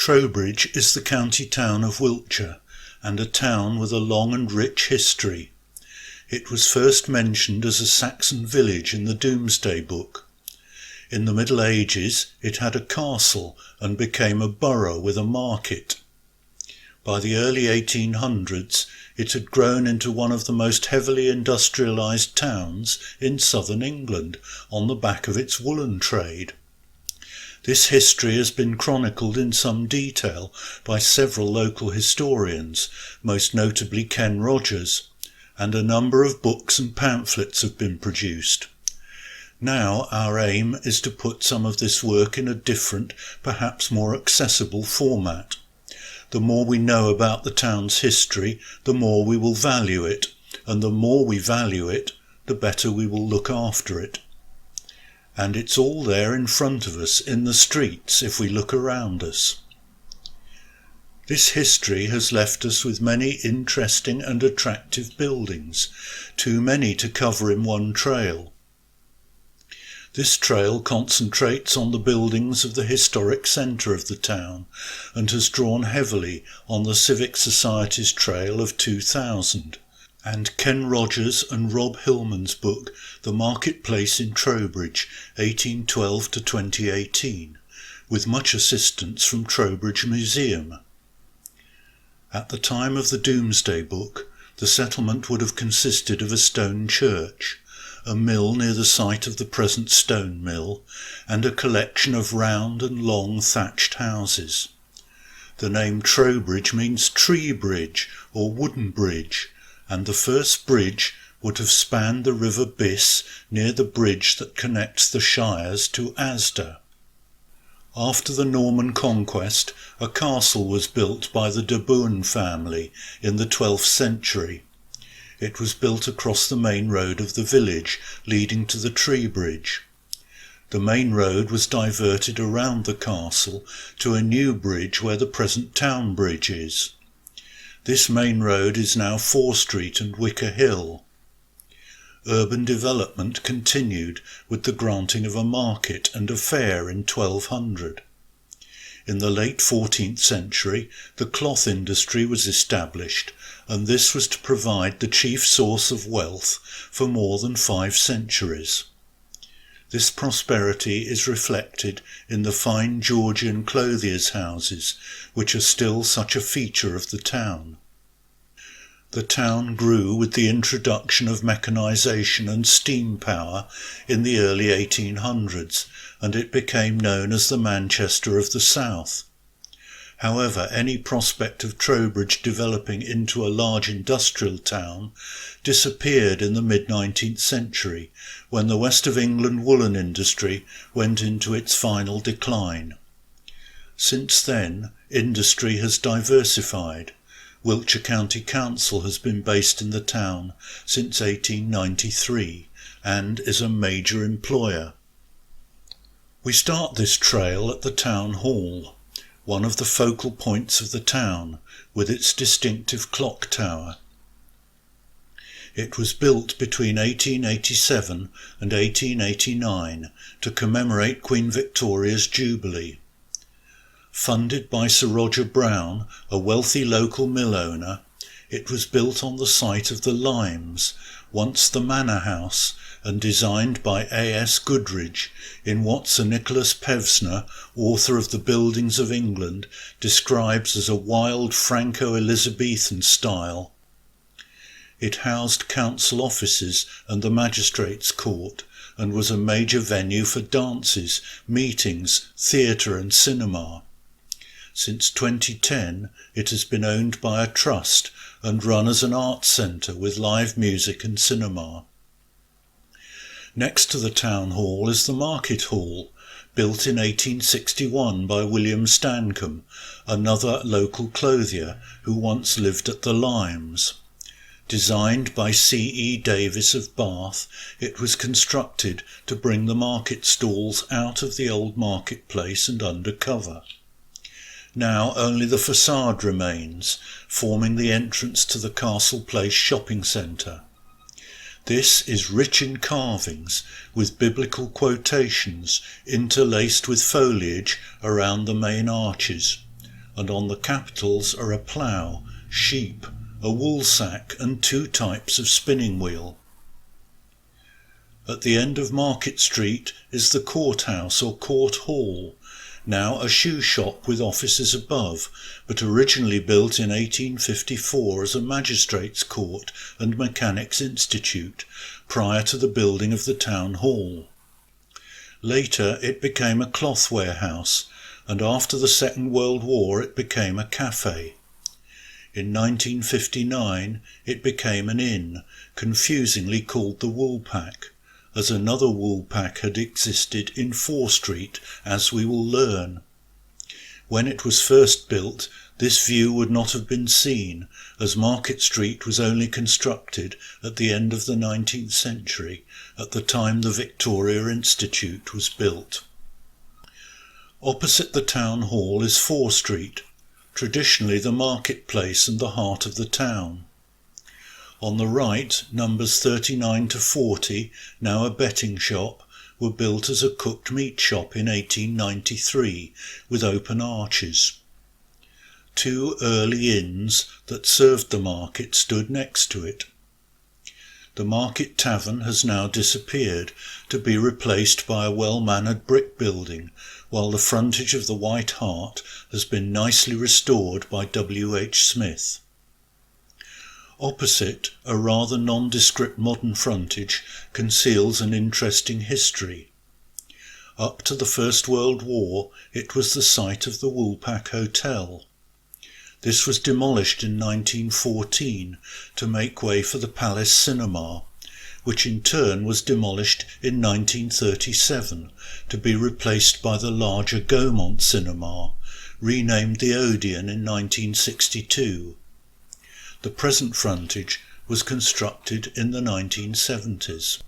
Trowbridge is the county town of Wiltshire, and a town with a long and rich history. It was first mentioned as a Saxon village in the Domesday Book. In the Middle Ages it had a castle and became a borough with a market. By the early 1800s it had grown into one of the most heavily industrialised towns in southern England on the back of its woolen trade. This history has been chronicled in some detail by several local historians, most notably Ken Rogers, and a number of books and pamphlets have been produced. Now our aim is to put some of this work in a different, perhaps more accessible format. The more we know about the town's history, the more we will value it, and the more we value it, the better we will look after it. And it's all there in front of us in the streets if we look around us. This history has left us with many interesting and attractive buildings, too many to cover in one trail. This trail concentrates on the buildings of the historic centre of the town and has drawn heavily on the Civic Society's trail of 2000 and Ken Rogers and Rob Hillman's book The Marketplace in Trowbridge 1812 to 2018, with much assistance from Trowbridge Museum. At the time of the Domesday Book, the settlement would have consisted of a stone church, a mill near the site of the present stone mill, and a collection of round and long thatched houses. The name Trowbridge means tree bridge or wooden bridge, and the first bridge would have spanned the River Biss near the bridge that connects the Shires to Aother. After the Norman conquest, a castle was built by the de Bohun family in the 12th century. It was built across the main road of the village, leading to the tree bridge. The main road was diverted around the castle to a new bridge where the present town bridge is. This main road is now Fore Street and Wicker Hill. Urban development continued with the granting of a market and a fair in 1200. In the late 14th century, the cloth industry was established, and this was to provide the chief source of wealth for more than 5 centuries. This prosperity is reflected in the fine Georgian clothiers' houses, which are still such a feature of the town. The town grew with the introduction of mechanisation and steam power in the early 1800s, and it became known as the Manchester of the South. However, any prospect of Trowbridge developing into a large industrial town disappeared in the mid-19th century, when the West of England woolen industry went into its final decline. Since then, industry has diversified. Wiltshire County Council has been based in the town since 1893 and is a major employer. We start this trail at the town hall, one of the focal points of the town, with its distinctive clock tower. It was built between 1887 and 1889 to commemorate Queen Victoria's Jubilee. Funded by Sir Roger Brown, a wealthy local mill owner, it was built on the site of the Limes, once the Manor House, and designed by A.S. Goodrich in what Sir Nicholas Pevsner, author of The Buildings of England, describes as a wild Franco-Elizabethan style. It housed council offices and the magistrates' court, and was a major venue for dances, meetings, theatre and cinema. Since 2010, it has been owned by a trust and run as an arts centre with live music and cinema. Next to the town hall is the market hall, built in 1861 by William Stancombe, another local clothier who once lived at the Limes. Designed by C.E. Davis of Bath, it was constructed to bring the market stalls out of the old marketplace and under cover. Now only the facade remains, forming the entrance to the Castle Place shopping centre. This is rich in carvings, with biblical quotations interlaced with foliage around the main arches. and on the capitals are a plough, sheep, a woolsack and 2 types of spinning wheel. At the end of Market Street is the Courthouse or Court Hall, now a shoe shop with offices above, but originally built in 1854 as a magistrates' court and mechanics' institute, prior to the building of the town hall. Later it became a cloth warehouse, and after the Second World War it became a cafe. In 1959 it became an inn, confusingly called the Woolpack, as another Woolpack had existed in 4 Street, as we will learn. When it was first built, this view would not have been seen, as Market Street was only constructed at the end of the 19th century, at the time the Victoria Institute was built. Opposite the town hall is 4 Street, traditionally the marketplace and the heart of the town. On the right, numbers 39 to 40, now a betting shop, were built as a cooked meat shop in 1893, with open arches. 2 early inns that served the market stood next to it. The Market Tavern has now disappeared, to be replaced by a well-mannered brick building, while the frontage of the White Hart has been nicely restored by W. H. Smith. Opposite, a rather nondescript modern frontage conceals an interesting history. Up to the First World War, it was the site of the Woolpack Hotel. This was demolished in 1914 to make way for the Palace Cinema, which in turn was demolished in 1937 to be replaced by the larger Gaumont Cinema, renamed the Odeon in 1962. The present frontage was constructed in the 1970s.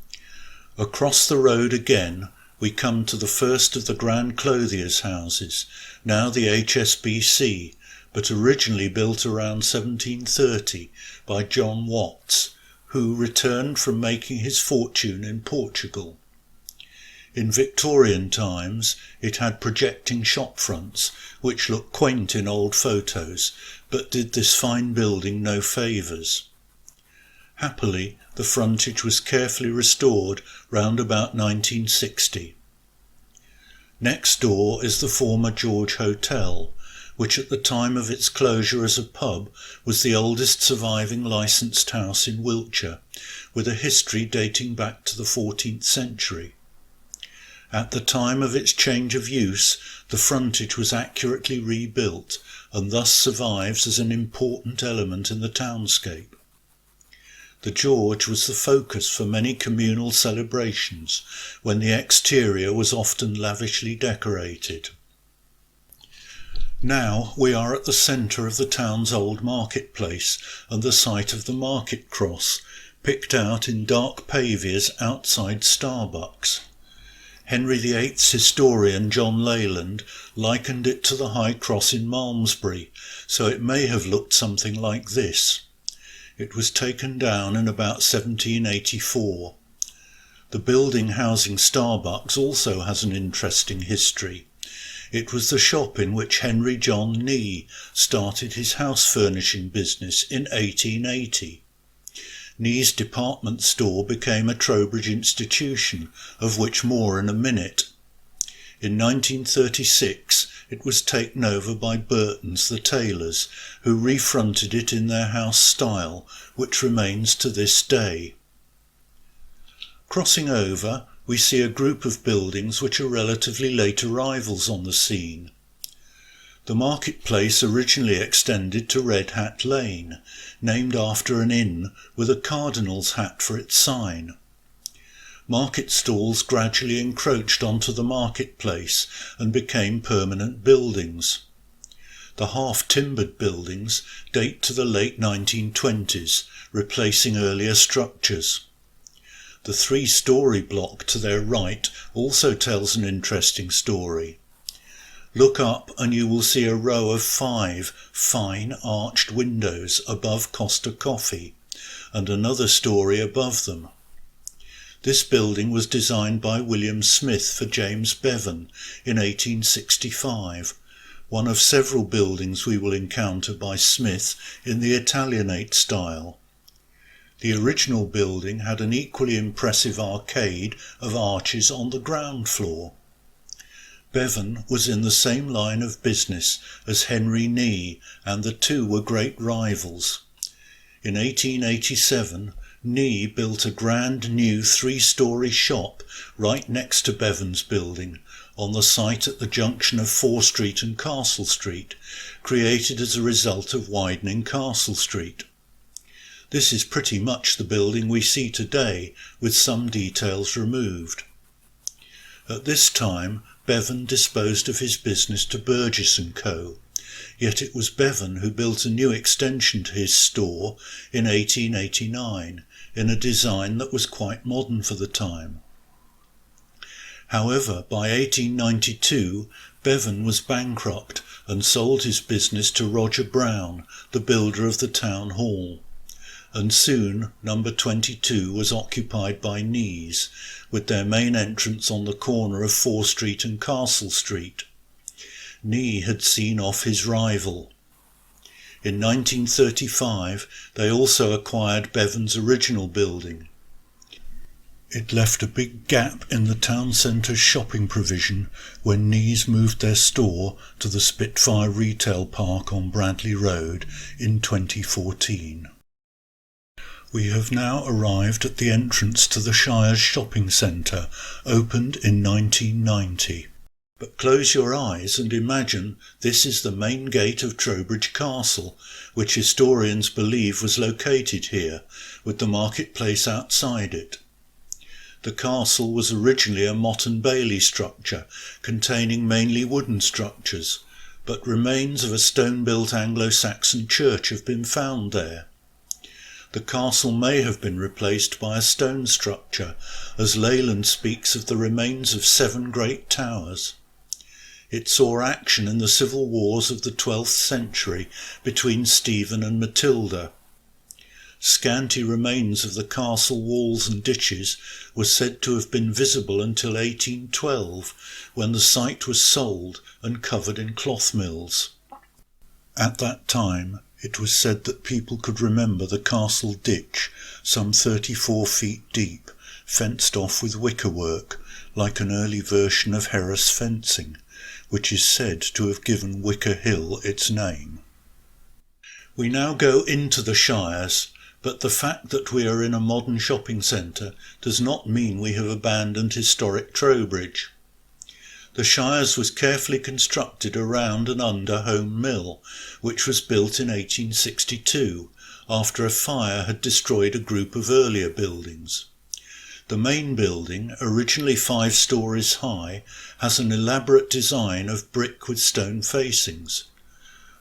Across the road again, we come to the first of the Grand Clothiers' houses, now the HSBC, but originally built around 1730 by John Watts, who returned from making his fortune in Portugal. In Victorian times, it had projecting shop fronts, which look quaint in old photos, but did this fine building no favours. Happily, the frontage was carefully restored round about 1960. Next door is the former George Hotel, which at the time of its closure as a pub was the oldest surviving licensed house in Wiltshire, with a history dating back to the 14th century. At the time of its change of use, the frontage was accurately rebuilt and thus survives as an important element in the townscape. The George was the focus for many communal celebrations, when the exterior was often lavishly decorated. Now we are at the centre of the town's old marketplace and the site of the market cross, picked out in dark paviers outside Starbucks. Henry VIII's historian John Leyland likened it to the High Cross in Malmesbury, so it may have looked something like this. It was taken down in about 1784. The building housing Starbucks also has an interesting history. It was the shop in which Henry John Nee started his house furnishing business in 1880. Nee's department store became a Trowbridge institution, of which more in a minute. In 1936 it was taken over by Burton's the tailors, who refronted it in their house style, which remains to this day. Crossing over, we see a group of buildings which are relatively late arrivals on the scene. The marketplace originally extended to Red Hat Lane, named after an inn with a cardinal's hat for its sign. Market stalls gradually encroached onto the marketplace and became permanent buildings. The half-timbered buildings date to the late 1920s, replacing earlier structures. The 3-storey block to their right also tells an interesting story. Look up and you will see a row of 5 fine arched windows above Costa Coffee, and another story above them. This building was designed by William Smith for James Bevan in 1865, one of several buildings we will encounter by Smith in the Italianate style. The original building had an equally impressive arcade of arches on the ground floor. Bevan was in the same line of business as Henry Nee, and the two were great rivals. In 1887, Nee built a grand new 3-storey shop right next to Bevan's building, on the site at the junction of Fore Street and Castle Street, created as a result of widening Castle Street. This is pretty much the building we see today, with some details removed. At this time, Bevan disposed of his business to Burgess & Co., yet it was Bevan who built a new extension to his store in 1889, in a design that was quite modern for the time. However, by 1892, Bevan was bankrupt and sold his business to Roger Brown, the builder of the town hall, and soon number 22 was occupied by Nees, with their main entrance on the corner of Fore Street and Castle Street. Nee had seen off his rival. In 1935 they also acquired Bevan's original building. It left a big gap in the town centre's shopping provision when Nees moved their store to the Spitfire Retail Park on Bradley Road in 2014. We have now arrived at the entrance to the Shires shopping centre, opened in 1990. But close your eyes and imagine this is the main gate of Trowbridge Castle, which historians believe was located here, with the marketplace outside it. The castle was originally a Motte and Bailey structure, containing mainly wooden structures, but remains of a stone-built Anglo-Saxon church have been found there. The castle may have been replaced by a stone structure, as Leyland speaks of the remains of 7 great towers. It saw action in the civil wars of the 12th century between Stephen and Matilda. Scanty remains of the castle walls and ditches were said to have been visible until 1812, when the site was sold and covered in cloth mills. At that time, it was said that people could remember the castle ditch, some 34 feet deep, fenced off with wickerwork, like an early version of Harris fencing, which is said to have given Wicker Hill its name. We now go into the Shires, but the fact that we are in a modern shopping centre does not mean we have abandoned historic Trowbridge. The Shires was carefully constructed around and under Home Mill, which was built in 1862, after a fire had destroyed a group of earlier buildings. The main building, originally 5 stories high, has an elaborate design of brick with stone facings.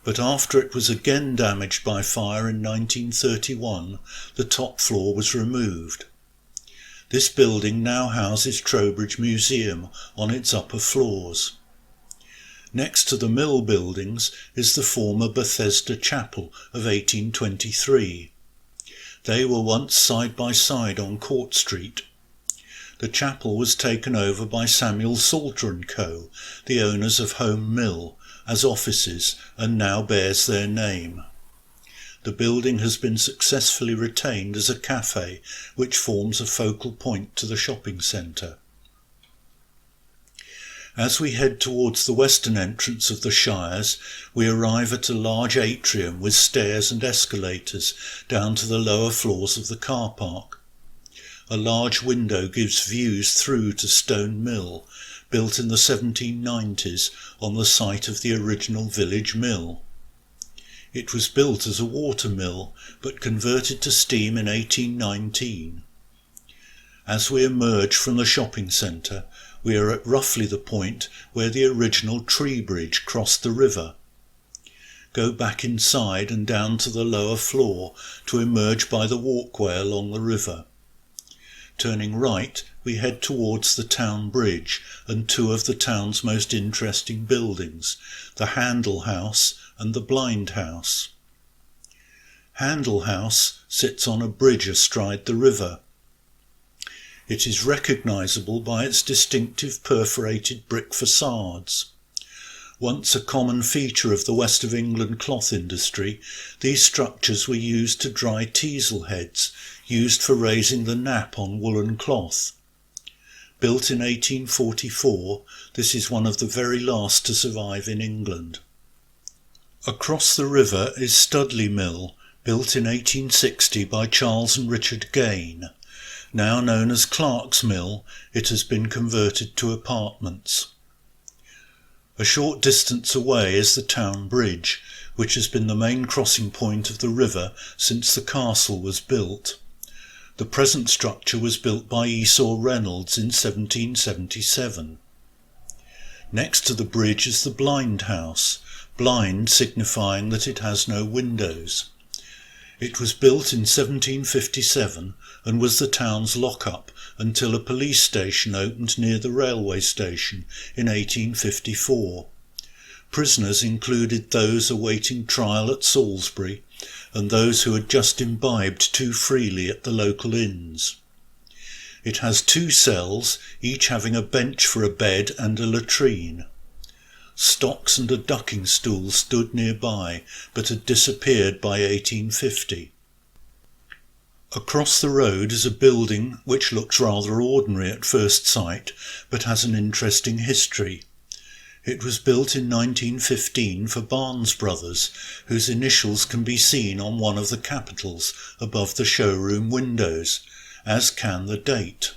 But after it was again damaged by fire in 1931, the top floor was removed. This building now houses Trowbridge Museum on its upper floors. Next to the mill buildings is the former Bethesda Chapel of 1823. They were once side by side on Court Street. The chapel was taken over by Samuel Salter & Co., the owners of Home Mill, as offices, and now bears their name. The building has been successfully retained as a cafe, which forms a focal point to the shopping centre. As we head towards the western entrance of the Shires, we arrive at a large atrium with stairs and escalators down to the lower floors of the car park. A large window gives views through to Stone Mill, built in the 1790s on the site of the original village mill. It was built as a water mill, but converted to steam in 1819. As we emerge from the shopping centre, we are at roughly the point where the original tree bridge crossed the river. Go back inside and down to the lower floor to emerge by the walkway along the river. Turning right, we head towards the town bridge and 2 of the town's most interesting buildings, the Handel House and the Blind House. Handel House sits on a bridge astride the river. It is recognisable by its distinctive perforated brick facades. Once a common feature of the West of England cloth industry, these structures were used to dry teasel heads, used for raising the nap on woolen cloth. Built in 1844, this is one of the very last to survive in England. Across the river is Studley Mill, built in 1860 by Charles and Richard Gain. Now known as Clark's Mill, it has been converted to apartments. A short distance away is the town bridge, which has been the main crossing point of the river since the castle was built. The present structure was built by Esau Reynolds in 1777. Next to the bridge is the Blind House, blind signifying that it has no windows. It was built in 1757 and was the town's lock-up until a police station opened near the railway station in 1854. Prisoners included those awaiting trial at Salisbury and those who had just imbibed too freely at the local inns. It has 2 cells, each having a bench for a bed and a latrine. Stocks and a ducking stool stood nearby, but had disappeared by 1850. Across the road is a building which looks rather ordinary at first sight, but has an interesting history. It was built in 1915 for Barnes Brothers, whose initials can be seen on one of the capitals above the showroom windows, as can the date.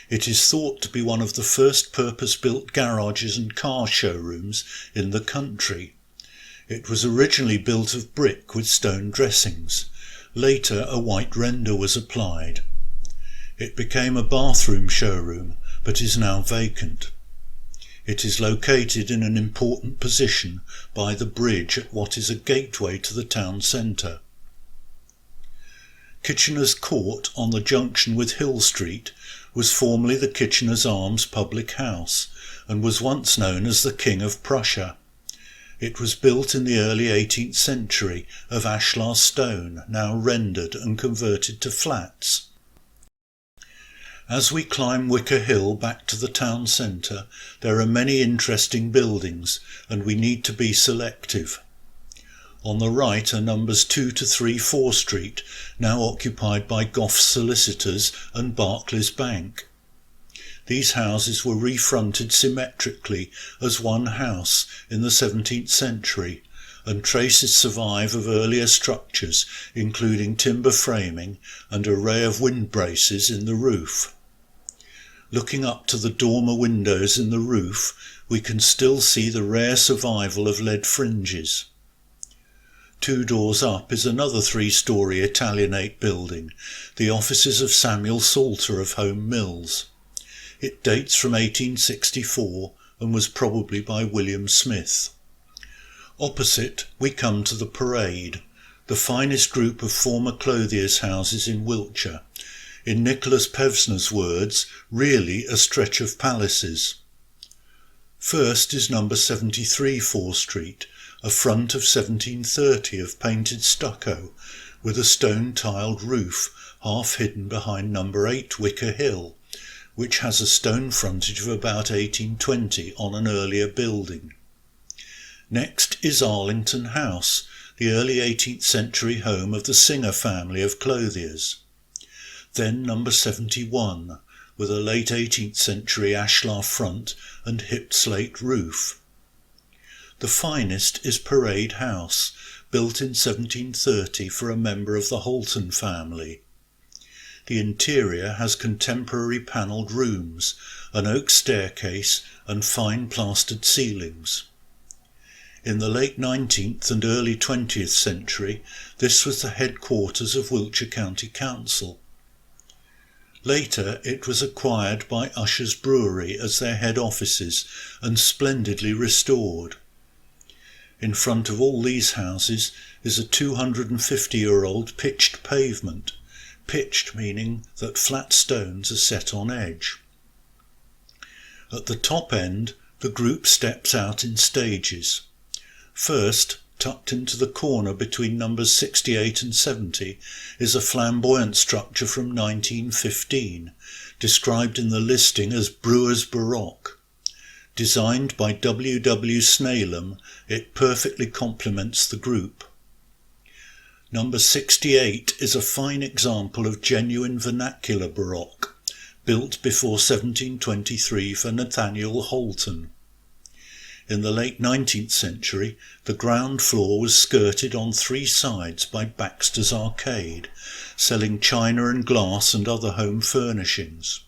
It is thought to be one of the first purpose-built garages and car showrooms in the country. It was originally built of brick with stone dressings. Later a white render was applied. It became a bathroom showroom, but is now vacant. It is located in an important position by the bridge at what is a gateway to the town centre. Kitchener's Court on the junction with Hill Street was formerly the Kitchener's Arms public house and was once known as the King of Prussia. It was built in the early 18th century of ashlar stone, now rendered and converted to flats. As we climb Wicker Hill back to the town centre, there are many interesting buildings, and we need to be selective. On the right are numbers 2 to 3 Fore Street, now occupied by Goff's Solicitors and Barclays Bank. These houses were refronted symmetrically as one house in the 17th century, and traces survive of earlier structures, including timber framing and an array of windbraces in the roof. Looking up to the dormer windows in the roof, we can still see the rare survival of lead fringes. 2 doors up is another 3-storey Italianate building, the offices of Samuel Salter of Home Mills. It dates from 1864 and was probably by William Smith. Opposite we come to the Parade, the finest group of former clothiers' houses in Wiltshire. In Nicholas Pevsner's words, really a stretch of palaces. First is number 73 Fore Street, a front of 1730 of painted stucco, with a stone-tiled roof, half hidden behind number 8 Wicker Hill, which has a stone frontage of about 1820 on an earlier building. Next is Arlington House, the early 18th century home of the Singer family of clothiers. Then number 71, with a late 18th century ashlar front and hipped slate roof. The finest is Parade House, built in 1730 for a member of the Holton family. The interior has contemporary panelled rooms, an oak staircase and fine plastered ceilings. In the late 19th and early 20th century, this was the headquarters of Wiltshire County Council. Later it was acquired by Usher's Brewery as their head offices and splendidly restored. In front of all these houses is a 250-year-old pitched pavement, pitched meaning that flat stones are set on edge. At the top end, the group steps out in stages. First, tucked into the corner between numbers 68 and 70, is a flamboyant structure from 1915, described in the listing as Brewer's Baroque. Designed by W. Snellam, it perfectly complements the group. Number 68 is a fine example of genuine vernacular Baroque, built before 1723 for Nathaniel Holton. In the late 19th century, the ground floor was skirted on three sides by Baxter's Arcade, selling china and glass and other home furnishings.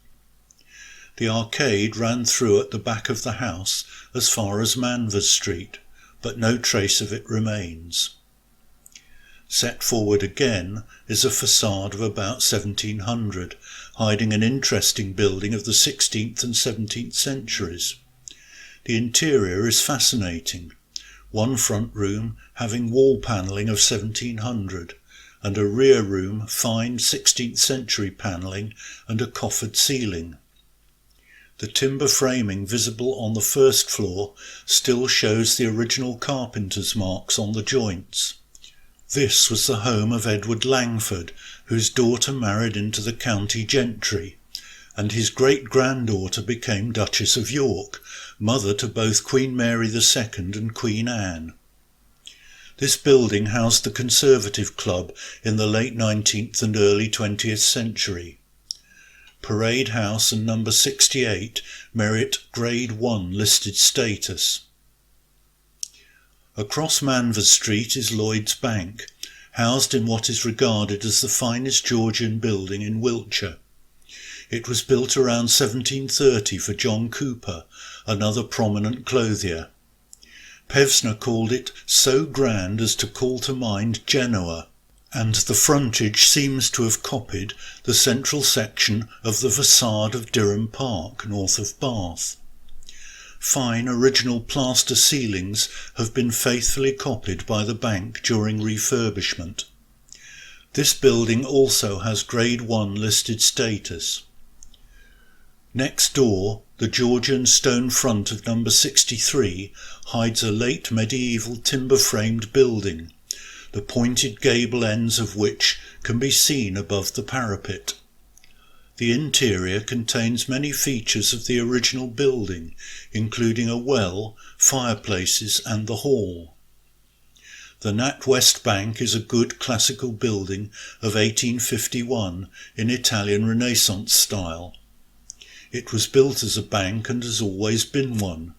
The arcade ran through at the back of the house as far as Manvers Street, but no trace of it remains. Set forward again is a facade of about 1700, hiding an interesting building of the 16th and 17th centuries. The interior is fascinating, one front room having wall panelling of 1700, and a rear room fine 16th century panelling and a coffered ceiling. The timber framing visible on the first floor still shows the original carpenter's marks on the joints. This was the home of Edward Langford, whose daughter married into the county gentry, and his great-granddaughter became Duchess of York, mother to both Queen Mary II and Queen Anne. This building housed the Conservative Club in the late 19th and early 20th century. Parade House and number 68 merit Grade 1 listed status. Across Manvers Street is Lloyd's Bank, housed in what is regarded as the finest Georgian building in Wiltshire. It was built around 1730 for John Cooper, another prominent clothier. Pevsner called it so grand as to call to mind Genoa, and the frontage seems to have copied the central section of the facade of Durham Park, north of Bath. Fine original plaster ceilings have been faithfully copied by the bank during refurbishment. This building also has Grade 1 listed status. Next door, the Georgian stone front of number 63 hides a late medieval timber-framed building, the pointed gable ends of which can be seen above the parapet. The interior contains many features of the original building, including a well, fireplaces and the hall. The Nat West Bank is a good classical building of 1851 in Italian Renaissance style. It was built as a bank and has always been one.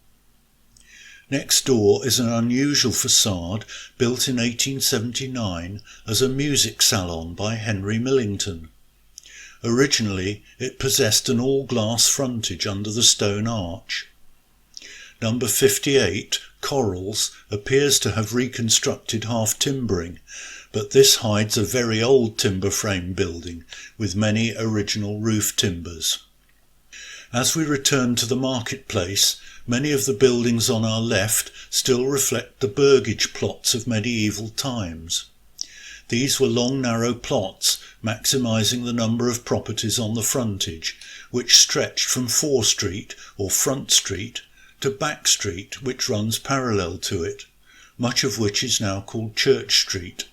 Next door is an unusual facade built in 1879 as a music salon by Henry Millington. Originally, it possessed an all-glass frontage under the stone arch. Number 58, Corals, appears to have reconstructed half-timbering, but this hides a very old timber frame building with many original roof timbers. As we return to the marketplace, many of the buildings on our left still reflect the burgage plots of medieval times. These were long narrow plots, maximising the number of properties on the frontage, which stretched from Fore Street, or Front Street, to Back Street, which runs parallel to it, much of which is now called Church Street.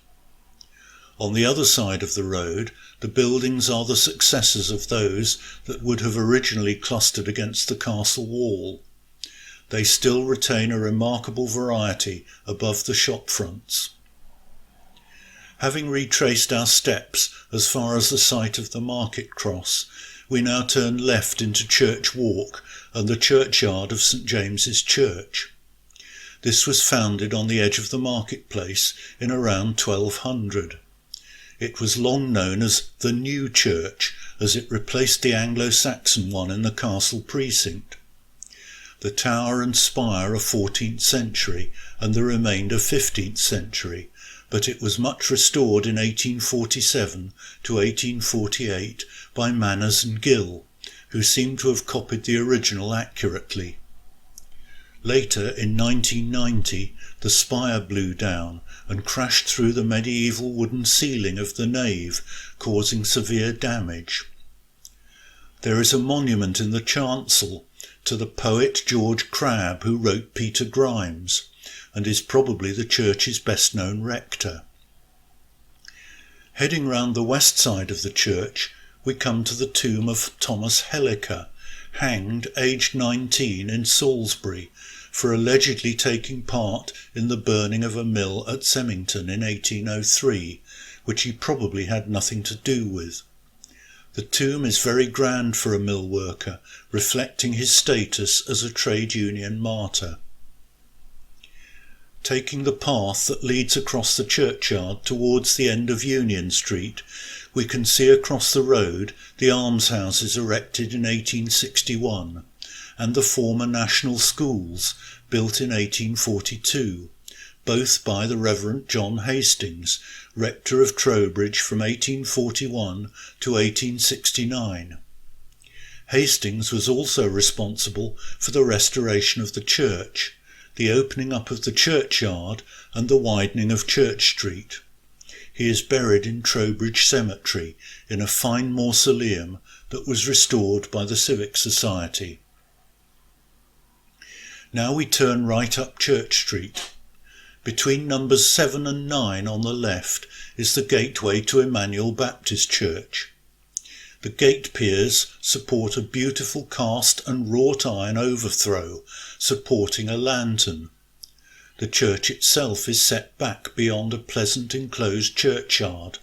On the other side of the road, the buildings are the successors of those that would have originally clustered against the castle wall. They still retain a remarkable variety above the shop fronts. Having retraced our steps as far as the site of the market cross, we now turn left into Church Walk and the churchyard of St James's Church. This was founded on the edge of the marketplace in around 1200. It was long known as the New Church, as it replaced the Anglo-Saxon one in the castle precinct. The tower and spire are 14th century and the remainder 15th century, but it was much restored in 1847 to 1848 by Manners and Gill, who seem to have copied the original accurately. Later, in 1990, the spire blew down and crashed through the medieval wooden ceiling of the nave, causing severe damage. There is a monument in the chancel to the poet George Crabbe, who wrote Peter Grimes, and is probably the church's best-known rector. Heading round the west side of the church, we come to the tomb of Thomas Helica, hanged aged 19 in Salisbury for allegedly taking part in the burning of a mill at Semmington in 1803, which he probably had nothing to do with. The tomb is very grand for a mill worker, reflecting his status as a trade union martyr. Taking the path that leads across the churchyard towards the end of Union Street, we can see across the road the almshouses erected in 1861 and the former national schools built in 1842, both by the Reverend John Hastings, rector of Trowbridge from 1841 to 1869. Hastings was also responsible for the restoration of the church, the opening up of the churchyard and the widening of Church Street. He is buried in Trowbridge Cemetery in a fine mausoleum that was restored by the Civic Society. Now we turn right up Church Street. Between numbers 7 and 9 on the left is the gateway to Emmanuel Baptist Church. The gate piers support a beautiful cast and wrought iron overthrow supporting a lantern. The church itself is set back beyond a pleasant enclosed churchyard.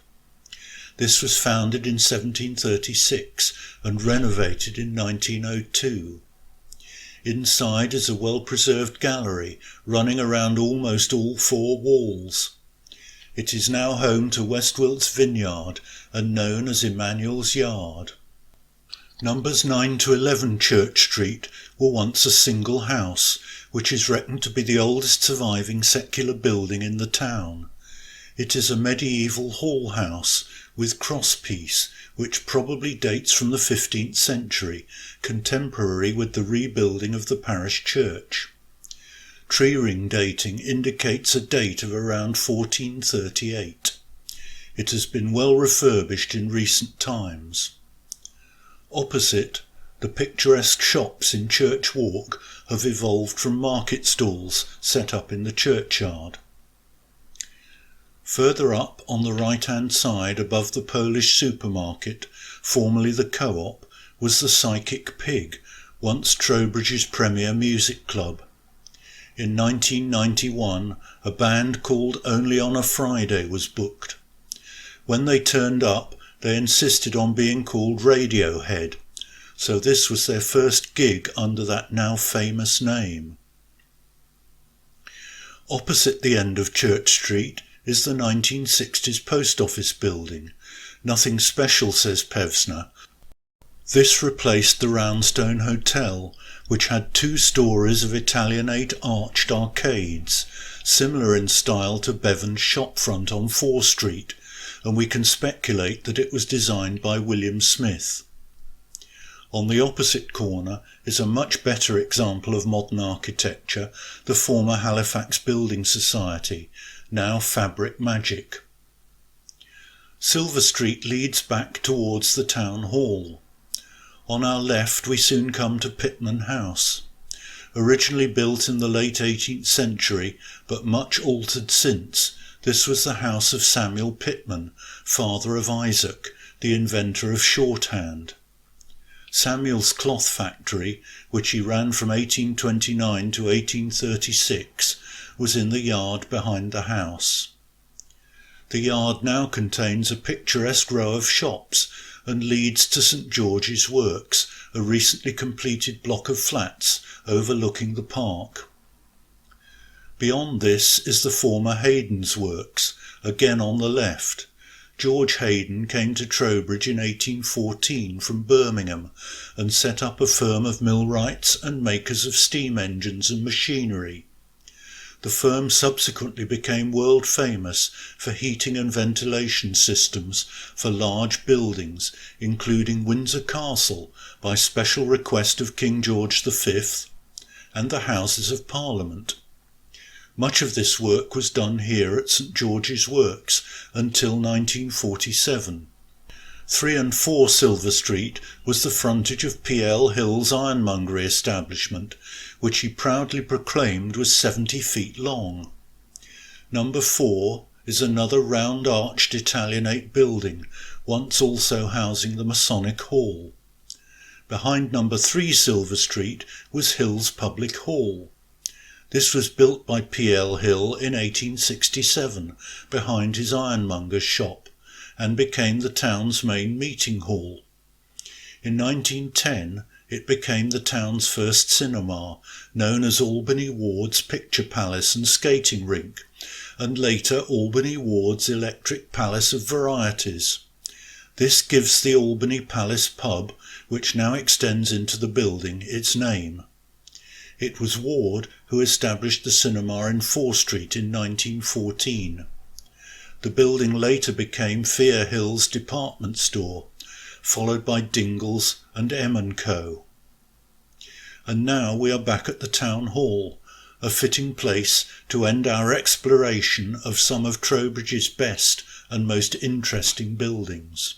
This was founded in 1736 and renovated in 1902. Inside is a well-preserved gallery running around almost all 4 walls. It is now home to West Wilt's vineyard and known as Emmanuel's Yard. Numbers 9 to 11 Church Street were once a single house, which is reckoned to be the oldest surviving secular building in the town. It is a medieval hall house with crosspiece, which probably dates from the 15th century, contemporary with the rebuilding of the parish church. Tree ring dating indicates a date of around 1438. It has been well refurbished in recent times. Opposite, the picturesque shops in Church Walk have evolved from market stalls set up in the churchyard. Further up on the right-hand side above the Polish supermarket, formerly the Co-op, was the Psychic Pig, once Trowbridge's premier music club. In 1991, a band called Only on a Friday was booked. When they turned up, they insisted on being called Radiohead, so this was their first gig under that now famous name. Opposite the end of Church Street is the 1960s post office building. Nothing special, says Pevsner. This replaced the Roundstone Hotel, which had 2 stories of Italianate arched arcades, similar in style to Bevan's shopfront on 4 Street, and we can speculate that it was designed by William Smith. On the opposite corner is a much better example of modern architecture, the former Halifax Building Society, now Fabric Magic. Silver Street leads back towards the town hall. On our left we soon come to Pitman House. Originally built in the late 18th century, but much altered since, this was the house of Samuel Pitman, father of Isaac, the inventor of shorthand. Samuel's cloth factory, which he ran from 1829 to 1836, was in the yard behind the house. The yard now contains a picturesque row of shops and leads to St George's Works, a recently completed block of flats overlooking the park. Beyond this is the former Hayden's Works, again on the left. George Hayden came to Trowbridge in 1814 from Birmingham and set up a firm of millwrights and makers of steam engines and machinery. The firm subsequently became world famous for heating and ventilation systems for large buildings, including Windsor Castle by special request of King George V, and the Houses of Parliament. Much of this work was done here at St George's Works until 1947. 3 and 4 Silver Street was the frontage of P.L. Hill's ironmongery establishment, which he proudly proclaimed was 70 feet long. Number 4 is another round-arched Italianate building, once also housing the Masonic Hall. Behind number 3 Silver Street was Hill's Public Hall. This was built by P.L. Hill in 1867 behind his ironmonger's shop and became the town's main meeting hall. In 1910 it became the town's first cinema, known as Albany Ward's Picture Palace and Skating Rink, and later Albany Ward's Electric Palace of Varieties. This gives the Albany Palace pub, which now extends into the building, its name. It was Ward who established the cinema in 4 Street in 1914. The building later became Fear Hill's department store, followed by Dingle's and M & Co. And now we are back at the Town Hall, a fitting place to end our exploration of some of Trowbridge's best and most interesting buildings.